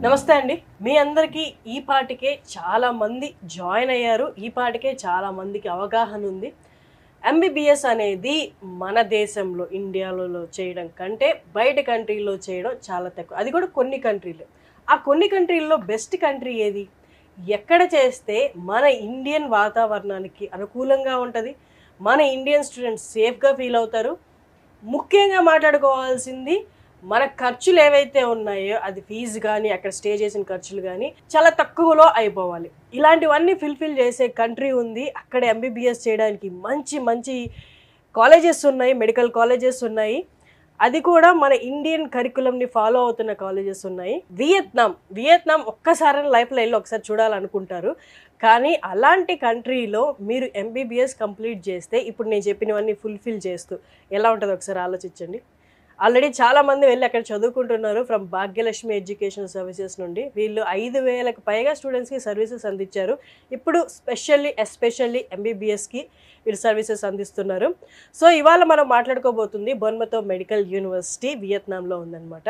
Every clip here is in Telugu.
నమస్తే అండి. మీ అందరికీ ఈ పాటికే చాలా మంది జాయిన్ అయ్యారు. ఈ పాటికే చాలా మందికి అవగాహన ఉంది. ఎంబీబీఎస్ అనేది మన దేశంలో ఇండియాలో చేయడం కంటే బయట కంట్రీలో చేయడం చాలా తక్కువ. అది కూడా కొన్ని కంట్రీలు. ఆ కొన్ని కంట్రీల్లో బెస్ట్ కంట్రీ ఏది? ఎక్కడ చేస్తే మన ఇండియన్ వాతావరణానికి అనుకూలంగా ఉంటది? మన ఇండియన్ స్టూడెంట్స్ సేఫ్‌గా ఫీల్ అవుతారు. ముఖ్యంగా మాట్లాడుకోవాల్సింది మన ఖర్చులు ఏవైతే ఉన్నాయో అది ఫీజు కానీ అక్కడ స్టే చేసిన ఖర్చులు కానీ చాలా తక్కువలో అయిపోవాలి. ఇలాంటివన్నీ ఫుల్ఫిల్ చేసే కంట్రీ ఉంది. అక్కడ ఎంబీబీఎస్ చేయడానికి మంచి మంచి కాలేజెస్ ఉన్నాయి, మెడికల్ కాలేజెస్ ఉన్నాయి. అది కూడా మన ఇండియన్ కరికులంని ఫాలో అవుతున్న కాలేజెస్ ఉన్నాయి. వియత్నాం ఒక్కసారి లైఫ్లో వెళ్ళి ఒకసారి చూడాలనుకుంటారు. కానీ అలాంటి కంట్రీలో మీరు ఎంబీబీఎస్ కంప్లీట్ చేస్తే ఇప్పుడు నేను చెప్పినవన్నీ ఫుల్ఫిల్ చేస్తూ ఎలా ఉంటుందో ఒకసారి ఆలోచించండి. ఆల్రెడీ చాలామంది వెళ్ళి అక్కడ చదువుకుంటున్నారు. ఫ్రమ్ భాగ్యలక్ష్మి ఎడ్యుకేషన్ సర్వీసెస్ నుండి వీళ్ళు 5,000కు పైగా స్టూడెంట్స్కి సర్వీసెస్ అందించారు. ఇప్పుడు ఎస్పెషల్లీ ఎంబీబీఎస్కి వీళ్ళు సర్వీసెస్ అందిస్తున్నారు. సో ఇవాళ మనం మాట్లాడుకోబోతుంది బొన్మతో మెడికల్ యూనివర్సిటీ వియత్నాంలో ఉందన్నమాట.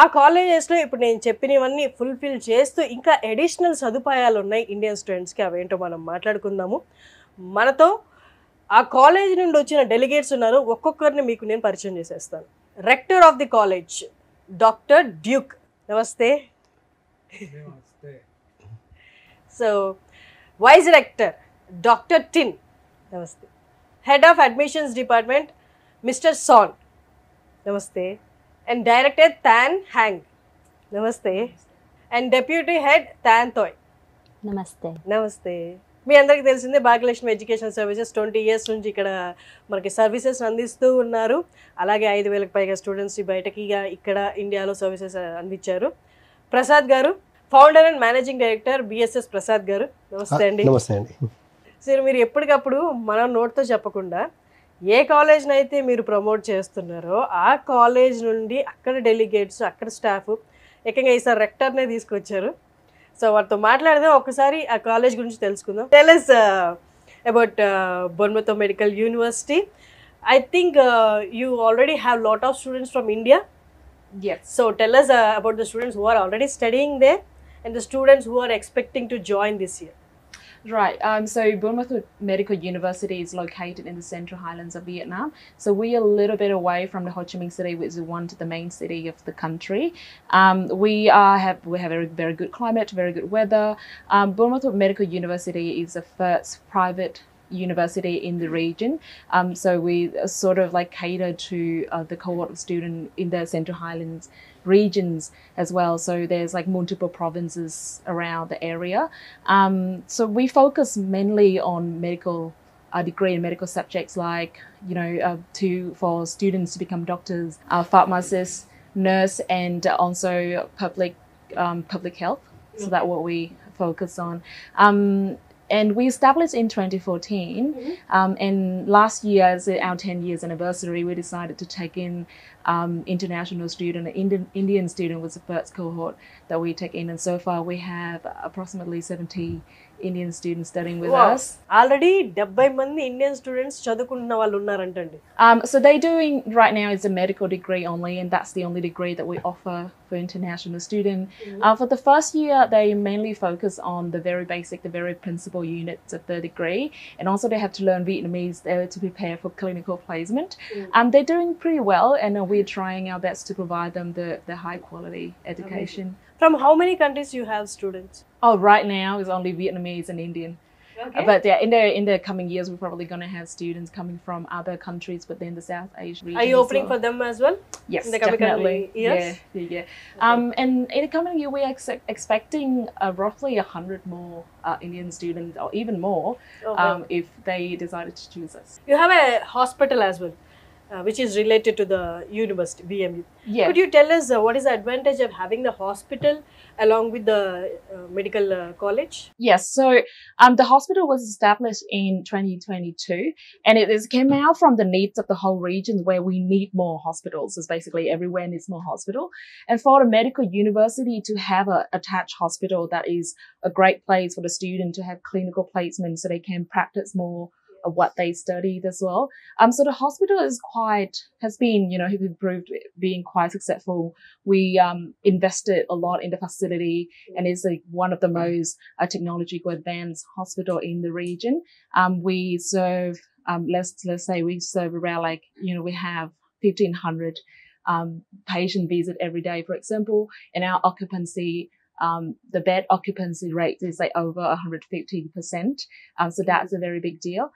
ఆ కాలేజెస్లో ఇప్పుడు నేను చెప్పినవన్నీ ఫుల్ఫిల్ చేస్తూ ఇంకా అడిషనల్ సదుపాయాలు ఉన్నాయి ఇండియన్ స్టూడెంట్స్కి. అవేంటో మనం మాట్లాడుకుందాము. మనతో ఆ కాలేజ్ నుండి వచ్చిన డెలిగేట్స్ ఉన్నారు. ఒక్కొక్కరిని మీకు నేను పరిచయం చేసేస్తాను. Rector of the college doctor Duke, నమస్తే. So vice rector doctor Tin, నమస్తే. Head of admissions department mister San, నమస్తే. అండ్ డైరెక్టర్ థాన్ హ్యాంగ్, నమస్తే. And deputy head Thanh Thoi, నమస్తే. నమస్తే. మీ అందరికీ తెలిసిందే భాగ్యలక్ష్మి ఎడ్యుకేషన్ సర్వీసెస్ 20 years నుంచి ఇక్కడ మనకి సర్వీసెస్ అందిస్తూ ఉన్నారు. అలాగే 5,000కు పైగా స్టూడెంట్స్ బయటకి ఇక్కడ ఇండియాలో సర్వీసెస్ అందించారు. ప్రసాద్ గారు, founder and managing director BSS Prasad గారు, నమస్తే అండి. నమస్తే అండి. సరే, మీరు ఎప్పటికప్పుడు మనం నోట్తో చెప్పకుండా ఏ కాలేజ్ని అయితే మీరు ప్రమోట్ చేస్తున్నారో ఆ కాలేజ్ నుండి అక్కడ డెలిగేట్స్, అక్కడ స్టాఫ్ ఏకంగా ఈసారి రెక్టర్నే తీసుకొచ్చారు. సో వారితో మాట్లాడదాం, ఒకసారి ఆ కాలేజ్ గురించి తెలుసుకుందాం. టెల్ us about బొన్మతో medical university. I think you already have lot of students from India. Yes. So tell us about the students who are already studying there and the students who are expecting to join this year. Right. So Burnmouth Medical University is located in the Central Highlands of Vietnam. So we're a little bit away from the Ho Chi Minh City, which is the main city of the country. We have a very good climate, very good weather. Burnmouth Medical University is the first private university in the region. So we sort of like cater to the cohort of students in the Central Highlands regions as well. So there's like multiple provinces around the area. So we focus mainly on medical degree and medical subjects like, for students to become doctors, pharmacists, nurse, and also public health. So that's what we focus on. And we established in 2014. And last year, as our 10 years anniversary, we decided to take in international student. Indian student was the first cohort that we take in. And so far, we have approximately 70 Indian students studying with us. Already 70 మంది ఇండియన్ స్టూడెంట్స్ చదువుకుంటున్న వాళ్ళు ఉన్నారంటండి. So they're doing right now is a medical degree only, and that's the only degree that we offer for international student. For the first year, they mainly focus on the very basic, the very principal units of the degree, and also they have to learn Vietnamese to prepare for clinical placement. They're doing pretty well, and we're trying our best to provide them the high quality education. From how many countries you have students? Oh, right now is only Vietnamese and Indian. Okay. But yeah, in the coming years, we're probably going to have students coming from other countries within the South Asian region. Are you opening as well. for them as well? Yes, in the coming definitely. years? Yeah. Okay. And in the coming year, we are expecting roughly 100 more Indian students, or even more, if they decided to choose us. You have a hospital as well, which is related to the university, BMU. Yeah. Could you tell us what is the advantage of having the hospital along with the medical college? Yes, so the hospital was established in 2022, and came out from the needs of the whole region where we need more hospitals. So basically everywhere needs more hospital. And for a medical university to have a attached hospital, that is a great place for the student to have clinical placement so they can practice more what they studied as well. So the hospital has been, has improved being quite successful. We invested a lot in the facility, and it's like one of the most technologically advanced hospital in the region. We serve, let's say we serve around we have 1,500 patient visit every day, for example, and our occupancy, the bed occupancy rate is like over 150%. So that's a very big deal.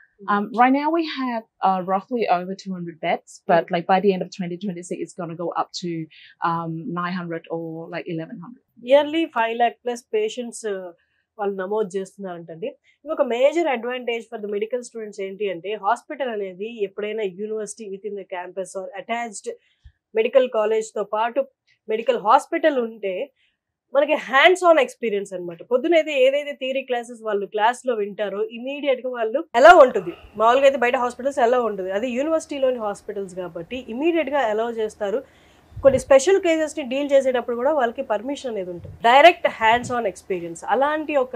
Right now we have roughly over 200 beds, but like by the end of 2026, it's going to go up to 900 or like 1,100. Yearly 5 lakh plus patients వాళ్ళు నమోదు చేస్తున్నారంటండి. ఇంకొక major advantage for the medical students ఏంటి అంటే, హాస్పిటల్ అనేది ఎప్పుడైనా university within the campus or attached medical కాలేజ్తో పాటు మెడికల్ హాస్పిటల్ ఉంటే మనకి హ్యాండ్స్ ఆన్ ఎక్స్పీరియన్స్ అనమాట. పొద్దునైతే ఏదైతే థియరీ క్లాసెస్ వాళ్ళు క్లాస్లో వింటారో ఇమీడియట్గా వాళ్ళు ఎలా ఉంటుంది, మామూలుగా అయితే బయట హాస్పిటల్స్ ఎలా ఉంటుంది, అది యూనివర్సిటీలోని హాస్పిటల్స్ కాబట్టి ఇమీడియట్గా అలౌ చేస్తారు. కొన్ని స్పెషల్ కేసెస్ని డీల్ చేసేటప్పుడు కూడా వాళ్ళకి పర్మిషన్ అనేది ఉంటుంది. డైరెక్ట్ హ్యాండ్స్ ఆన్ ఎక్స్పీరియన్స్, అలాంటి ఒక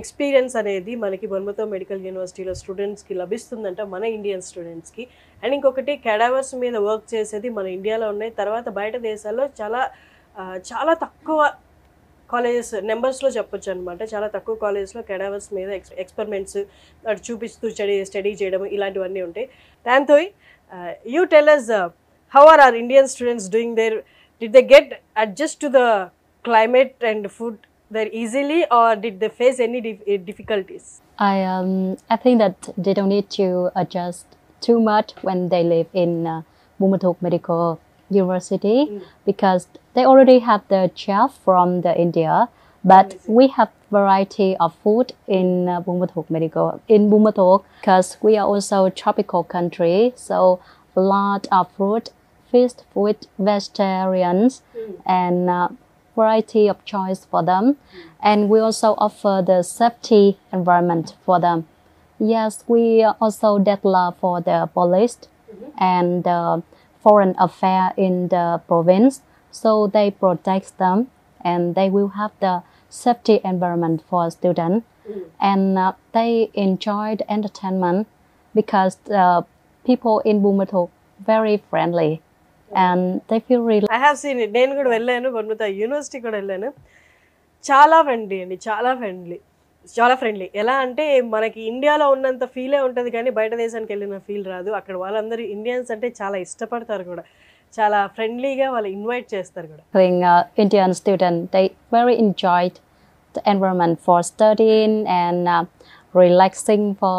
ఎక్స్పీరియన్స్ అనేది మనకి బొన్మతో మెడికల్ యూనివర్సిటీలో స్టూడెంట్స్కి లభిస్తుందంట, మన ఇండియన్ స్టూడెంట్స్కి. అండ్ ఇంకొకటి, క్యాడావర్స్ మీద వర్క్ చేసేది మన ఇండియాలో ఉన్నాయి. తర్వాత బయట దేశాల్లో చాలా తక్కువ కాలేజెస్ నెంబర్స్లో చెప్పొచ్చు అనమాట. చాలా తక్కువ కాలేజెస్లో క్యాడావర్స్ మీద ఎక్స్పెరిమెంట్స్ అటు చూపిస్తూ స్టడీ చేయడం ఇలాంటివన్నీ ఉంటాయి. దాంతో you tell us how are our Indian students doing there? Did they get adjust to the climate and food there easily, or did they face any difficulties? I think that they don't need to adjust too much when they live in Bumethuk Medical University, because they already have the chef from the India, but we have variety of food in Bumethuk because we are also a tropical country, so a lot of fruit, fish, food, vegetarians, and variety of choice for them. And we also offer the safety environment for them. Yes, we also develop for the police and the foreign affair in the province, so they protect them and they will have the safety environment for students. And they enjoy the entertainment because the people in Bumethuk very friendly and they feel really. I have seen it. నేను కూడా వెళ్ళాను, బొన్మతో యూనివర్సిటీ కూడా వెళ్ళాను. చాలా ఫ్రెండ్లీ అండి, చాలా ఫ్రెండ్లీ. ఎలా అంటే మనకి ఇండియాలో ఉన్నంత ఫీలే ఉంటుంది కానీ బయట దేశానికి వెళ్ళిన ఫీల్ రాదు. అక్కడ వాళ్ళందరూ ఇండియన్స్ అంటే చాలా ఇష్టపడతారు కూడా, చాలా ఫ్రెండ్లీగా వాళ్ళు ఇన్వైట్ చేస్తారు కూడా. Indian students, they very enjoyed the environment for studying and relaxing for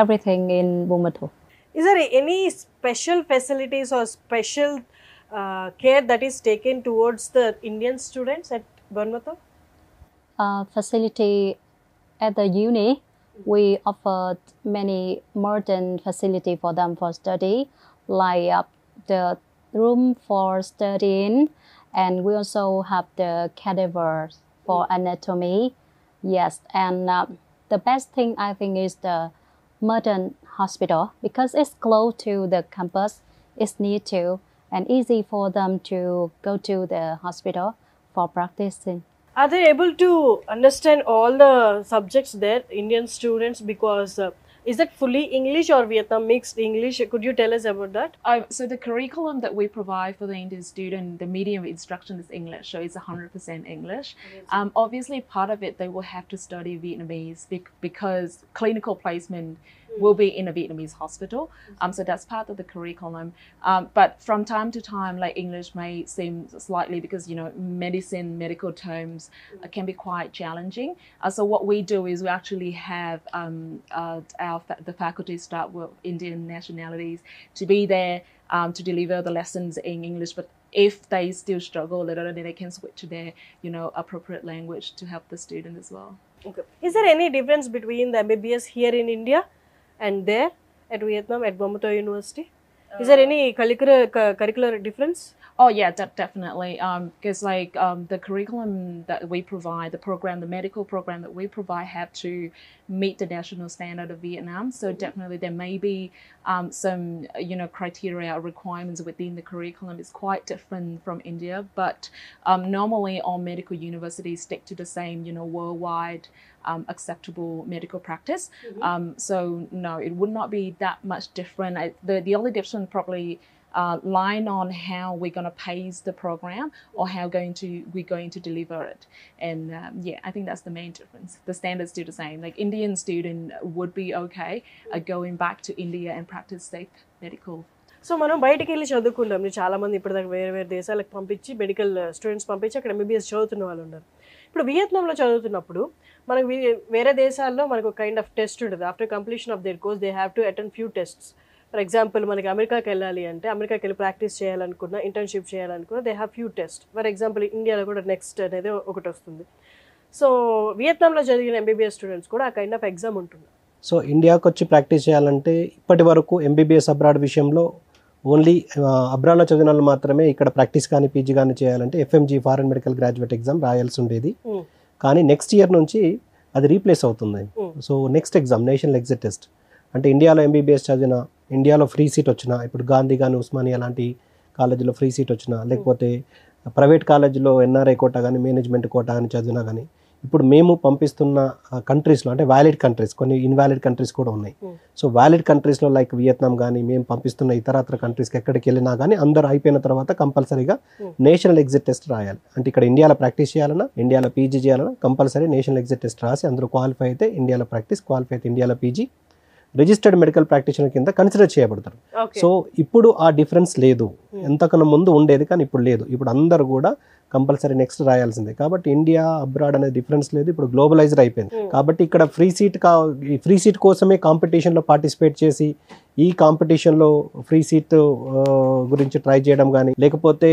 everything in Bumethuk. Is there any special facilities or special care that is taken towards the Indian students at Burnmouth? Facility at the uni, we offered many modern facility for them for study, like the room for studying, and we also have the cadavers for anatomy. Yes, and the best thing I think is the modern hospital, because it's close to the campus, it's near to and easy for them to go to the hospital for practicing. Are they able to understand all the subjects there, Indian students? Because is that fully English or Vietnam mixed English? Could you tell us about that? So the curriculum that we provide for the Indian student, the medium of instruction is English, so it's 100% English. Obviously, part of it they will have to study Vietnamese because clinical placement will be in a Vietnamese hospital. So that's part of the curriculum. But from time to time, like English may seem slightly, because medical terms can be quite challenging. So what we do is we actually have the faculty staff with Indian nationalities to be there to deliver the lessons in English. But if they still struggle a little, then they can switch to their appropriate language to help the student as well. Okay. Is there any difference between the MBBS here in India and there at Vietnam at Bumethuk University? Is there any curricular difference? Oh yeah, definitely. Because the curriculum that we provide, the program, the medical program that we provide, have to meet the national standard of Vietnam. So definitely there may be some criteria or requirements within the curriculum is quite different from India. But normally all medical universities stick to the same worldwide acceptable medical practice. So no, it would not be that much different. The only difference probably line on how we're going to pace the program or how we're going to deliver it. And I think that's the main difference. The standards still the same. Like Indian student would be okay going back to India and practice safe medical. So మనం బయటికి వెళ్ళి చదువుకుంటాం. చాలా మంది ఇప్పటిదాకా వేరే వేరే దేశాలకు పంపించి మెడికల్ స్టూడెంట్స్ పంపించి అక్కడ ఎంబీబీఎస్ చదువుతున్న వాళ్ళు ఉన్నారు. ఇప్పుడు వియత్నాంలో చదువుతున్నప్పుడు మనకు వేరే దేశాల్లో మనకు కైండ్ ఆఫ్ టెస్ట్ ఉంటుంది. After completion of their course they have to attend few tests. For example మనకి అమెరికాకి వెళ్ళాలి అంటే అమెరికాకి వెళ్ళి ప్రాక్టీస్ చేయాలనుకున్నా, ఇంటర్న్షిప్ చేయాలనుకున్నా they have few test. For example ఇండియాలో కూడా నెక్స్ట్ అనేది ఒకటి వస్తుంది. సో వియత్నాంలో చదివిన ఎంబీబీఎస్ స్టూడెంట్స్ కూడా ఆ కైండ్ ఆఫ్ ఎగ్జామ్ ఉంటుంది. సో ఇండియాకి వచ్చి ప్రాక్టీస్ చేయాలంటే ఇప్పటి వరకు ఎంబీబీఎస్ అబ్రాడ్ విషయంలో ఓన్లీ అబ్రాడ్లో చదివిన వాళ్ళు మాత్రమే ఇక్కడ ప్రాక్టీస్ కానీ పీజీ కానీ చేయాలంటే FMG foreign medical graduate exam రాయాల్సి ఉండేది. కానీ నెక్స్ట్ ఇయర్ నుంచి అది రీప్లేస్ అవుతుంది. So next exam national exit test అంటే ఇండియాలో ఎంబీబీఎస్ చదివిన, ఇండియాలో ఫ్రీ సీట్ వచ్చినా, ఇప్పుడు గాంధీ కానీ ఉస్మానియా లాంటి కాలేజీలో ఫ్రీ సీట్ వచ్చినా, లేకపోతే ప్రైవేట్ కాలేజీలో ఎన్ఆర్ఐ కోటా కానీ మేనేజ్మెంట్ కోటా కానీ చదివినా కానీ ఇప్పుడు మేము పంపిస్తున్న కంట్రీస్లో అంటే వ్యాలిడ్ కంట్రీస్, కొన్ని ఇన్వాలిడ్ కంట్రీస్ కూడా ఉన్నాయి. సో వ్యాలిడ్ కంట్రీస్లో లైక్ వియత్నాం కానీ మేము పంపిస్తున్న ఇతరత్ర కంట్రీస్కి ఎక్కడికి వెళ్ళినా కానీ అందరూ అయిపోయిన తర్వాత కంపల్సరీగా నేషనల్ ఎగ్జిట్ టెస్ట్ రాయాలి. అంటే ఇక్కడ ఇండియాలో ప్రాక్టీస్ చేయాలన్నా, ఇండియాలో పీజీ చేయాలన్నా కంపల్సరీ నేషనల్ ఎగ్జిట్ టెస్ట్ రాసి అందరూ క్వాలిఫై అయితే ఇండియాలో ప్రాక్టీస్, క్వాలిఫై అయితే ఇండియాలో పీజీ, రిజిస్టర్డ్ మెడికల్ ప్రాక్టీషనర్ కింద కన్సిడర్ చేయబడతారు. సో ఇప్పుడు ఆ డిఫరెన్స్ లేదు. ఎంతకన్నా ముందు ఉండేది కానీ ఇప్పుడు లేదు. ఇప్పుడు అందరూ కూడా కంపల్సరీ నెక్స్ట్ రాయాల్సిందే. కాబట్టి ఇండియా అబ్రాడ్ అనే డిఫరెన్స్ లేదు, ఇప్పుడు గ్లోబలైజ్డ్ అయిపోయింది. కాబట్టి ఇక్కడ ఫ్రీ సీట్ కోసమే కాంపిటీషన్లో పార్టిసిపేట్ చేసి ఈ కాంపిటీషన్లో ఫ్రీ సీట్ గురించి ట్రై చేయడం కానీ, లేకపోతే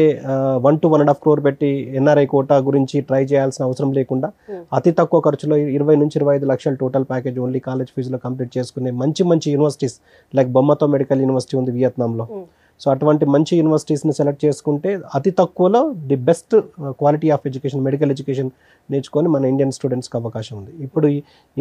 1 to 1.5 crore పెట్టి ఎన్ఆర్ఐ కోటా గురించి ట్రై చేయాల్సిన అవసరం లేకుండా అతి తక్కువ ఖర్చులో 20 నుంచి 25 లక్షల టోటల్ ప్యాకేజ్ ఓన్లీ కాలేజ్ ఫీజులో కంప్లీట్ చేసుకునే మంచి యూనివర్సిటీస్ లైక్ బొమ్మతో మెడికల్ యూనివర్సిటీ ఉంది వియత్నాంలో. సో అటువంటి మంచి యూనివర్సిటీస్ని సెలెక్ట్ చేసుకుంటే అతి తక్కువలో the best quality of education, medical education నేర్చుకొని మన ఇండియన్ స్టూడెంట్స్కి అవకాశం ఉంది. ఇప్పుడు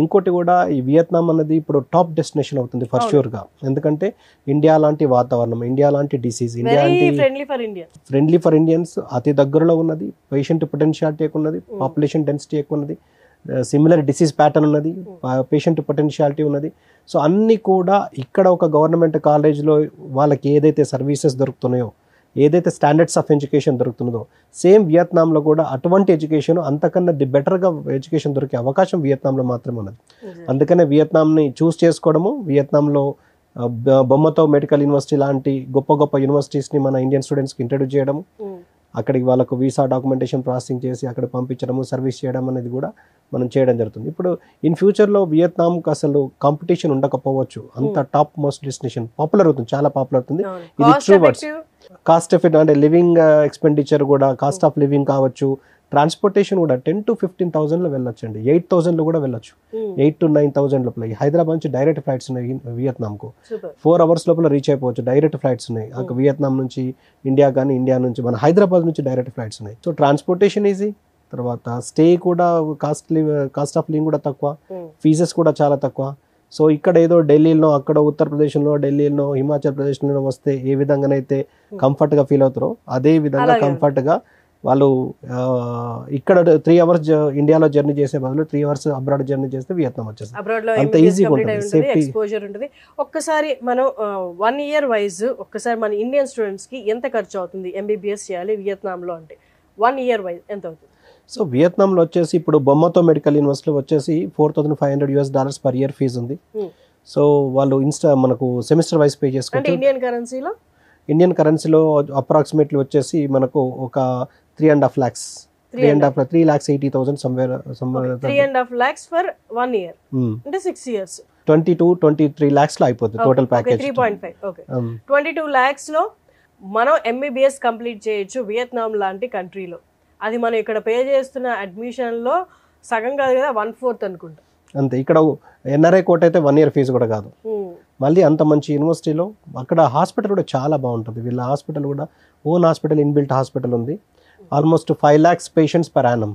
ఇంకోటి కూడా ఈ వియత్నాం అన్నది ఇప్పుడు టాప్ డెస్టినేషన్ అవుతుంది ఫర్ ష్యూర్గా. ఎందుకంటే ఇండియా లాంటి వాతావరణం, ఇండియా లాంటి disease, India friendly for Indians, అతి దగ్గరలో ఉన్నది, పేషెంట్ పొటెన్షియాలిటీ ఎక్కువ ఉన్నది, పాపులేషన్ డెన్సిటీ ఎక్కువ ఉన్నది, సిమిలర్ డిసీజ్ ప్యాటర్న్ ఉన్నది, పేషెంట్ పొటెన్షియాలిటీ ఉన్నది. సో అన్నీ కూడా ఇక్కడ ఒక గవర్నమెంట్ కాలేజ్లో వాళ్ళకి ఏదైతే సర్వీసెస్ దొరుకుతున్నాయో, ఏదైతే స్టాండర్డ్స్ ఆఫ్ ఎడ్యుకేషన్ దొరుకుతున్నదో సేమ్ వియత్నాంలో కూడా అటువంటి ఎడ్యుకేషన్ అంతకన్నా బెటర్గా ఎడ్యుకేషన్ దొరికే అవకాశం వియత్నాంలో మాత్రమే ఉన్నది. అందుకనే వియత్నాంని చూస్ చేసుకోవడము, వియత్నాంలో బొమ్మతో మెడికల్ యూనివర్సిటీ లాంటి గొప్ప యూనివర్సిటీస్ని మన ఇండియన్ స్టూడెంట్స్కి ఇంట్రడ్యూస్ చేయడము, అక్కడికి వాళ్ళకు వీసా డాక్యుమెంటేషన్ ప్రాసెసింగ్ చేసి అక్కడ పంపించడము, సర్వీస్ చేయడం అనేది కూడా మనం చేయడం జరుగుతుంది. ఇప్పుడు ఇన్ ఫ్యూచర్లో వియత్నాంకి అసలు కాంపిటీషన్ ఉండకపోవచ్చు, అంత టాప్ మోస్ట్ డెస్టినేషన్ పాపులర్ అవుతుంది, చాలా పాపులర్ అవుతుంది. ఇది ట్రూ వర్డ్స్. కాస్ట్ ఎఫెక్ట్ అంటే లివింగ్ ఎక్స్పెండిచర్ కూడా, కాస్ట్ ఆఫ్ లివింగ్ కావచ్చు, ట్రాన్స్పోర్టేషన్ కూడా 10 to 15,000లో వెళ్ళొచ్చు అండి, 8,000లో కూడా వెళ్ళొచ్చు, 8 to 9,000 లోపల. హైదరాబాద్ నుంచి డైరెక్ట్ ఫ్లైట్స్ ఉన్నాయి వియత్నాంకు, 4 hours లోపల రీచ్ అయిపోవచ్చు, డైరెక్ట్ ఫ్లైట్స్ ఉన్నాయి. అక్కడ వియత్నాం నుంచి ఇండియా కానీ, ఇండియా నుంచి మన హైదరాబాద్ నుంచి డైరెక్ట్ ఫ్లైట్స్ ఉన్నాయి. సో ట్రాన్స్పోర్టేషన్ ఈజీ, తర్వాత స్టే కూడా కాస్ట్ ఆఫ్ లివింగ్ కూడా తక్కువ, ఫీజెస్ కూడా చాలా తక్కువ. సో ఇక్కడ ఏదో ఢిల్లీలో, అక్కడ ఉత్తరప్రదేశ్లో, ఢిల్లీలో, హిమాచల్ ప్రదేశ్లో వస్తే ఏ విధంగానైతే కంఫర్ట్గా ఫీల్ అవుతారో అదే విధంగా కంఫర్ట్గా వాళ్ళు ఇక్కడ 3 hours ఇండియాలో జర్నీ చేసే బదులు 3 hours అబ్రాడ్ జర్నీ చేస్తే వియత్నాం వచ్చేస్తుంది. అంత ఈజీగా ఉంటుంది, సేఫ్టీ, ఎక్స్పోజర్ ఉంటుంది. ఒక్కసారి మనం 1 year వైజ్ ఒక్కసారి మన ఇండియన్ స్టూడెంట్స్కి ఎంత ఖర్చు అవుతుంది ఎంబీబీఎస్ చేయాలి వియత్నాంలో అంటే 1 year వైజ్ ఎంత అవుతుంది? సో వియత్నాంలో వచ్చేసి ఇప్పుడు బొమ్మతో మెడికల్ యూనివర్సిటీలో వచ్చేసి $4,500 per year ఫీజు ఉంది. సో వాళ్ళు మనకు సెమిస్టర్ వైజ్ పే చేసుకోవచ్చు. ఇండియన్ కరెన్సీలో అప్రాక్సిమేట్లీ వచ్చేసి మనకు ఒక 3.5 lakhs, 3,80,000 somewhere 3.5 lakhs for 1 year అంటే 6 years 22-23 lakhs లో అయిపోతుంది టోటల్ ప్యాకేజ్. 3.5 ఓకే, 22 lakhs లో మనం ఎంబీబీఎస్ కంప్లీట్ చేయొచ్చు వియత్నాం లాంటి కంట్రీలో. అది మనం ఇక్కడ పే చేస్తున్న అడ్మిషన్ లో సగం కాదు కదా, 1/4 అనుకుంటా అంతే. ఇక్కడ ఎన్ఆర్ఐ కోట అయితే 1 year ఫీజు కూడా కాదు, మళ్ళీ అంత మంచి యూనివర్సిటీలో అక్కడ హాస్పిటల్ కూడా చాలా బాగుంటుంది. వీళ్ళ హాస్పిటల్ కూడా ఓన్ హాస్పిటల్, ఇన్బిల్ట్ హాస్పిటల్ ఉంది. Almost 5 lakhs patients per annum,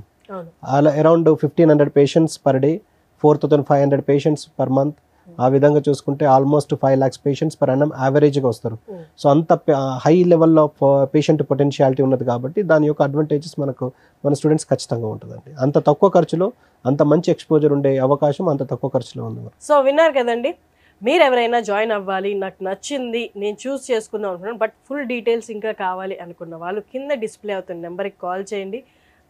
అలా around 1500 patients per day, 4500 patients per month. ఆ విధంగా చూసుకుంటే almost 5 lakhs patients per annum యావరేజ్గా వస్తారు. సో అంత high level of patient potentiality ఉన్నది కాబట్టి దాని యొక్క అడ్వాంటేజెస్ మన స్టూడెంట్స్ ఖచ్చితంగా ఉంటుందండి. అంత తక్కువ ఖర్చులో అంత మంచి ఎక్స్పోజర్ ఉండే అవకాశం అంత తక్కువ ఖర్చులో ఉంది. సో విన్నారు కదండి, మీరు ఎవరైనా జాయిన్ అవ్వాలి, నాకు నచ్చింది, నేను చూస్ చేసుకుందాం అనుకున్నాను, బట్ ఫుల్ డీటెయిల్స్ ఇంకా కావాలి అనుకున్న వాళ్ళు కింద డిస్ప్లే అవుతున్న నెంబర్కి కాల్ చేయండి.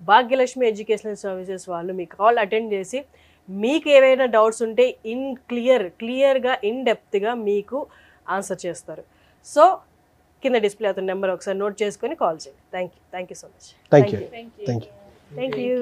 భాగ్యలక్ష్మి ఎడ్యుకేషనల్ సర్వీసెస్ వాళ్ళు మీ కాల్ అటెండ్ చేసి మీకు ఏవైనా డౌట్స్ ఉంటే క్లియర్గా ఇన్ డెప్త్గా మీకు ఆన్సర్ చేస్తారు. సో కింద డిస్ప్లే అవుతున్న నెంబర్ ఒకసారి నోట్ చేసుకొని కాల్ చేయండి. Thank you so much. Thank you. Thank you.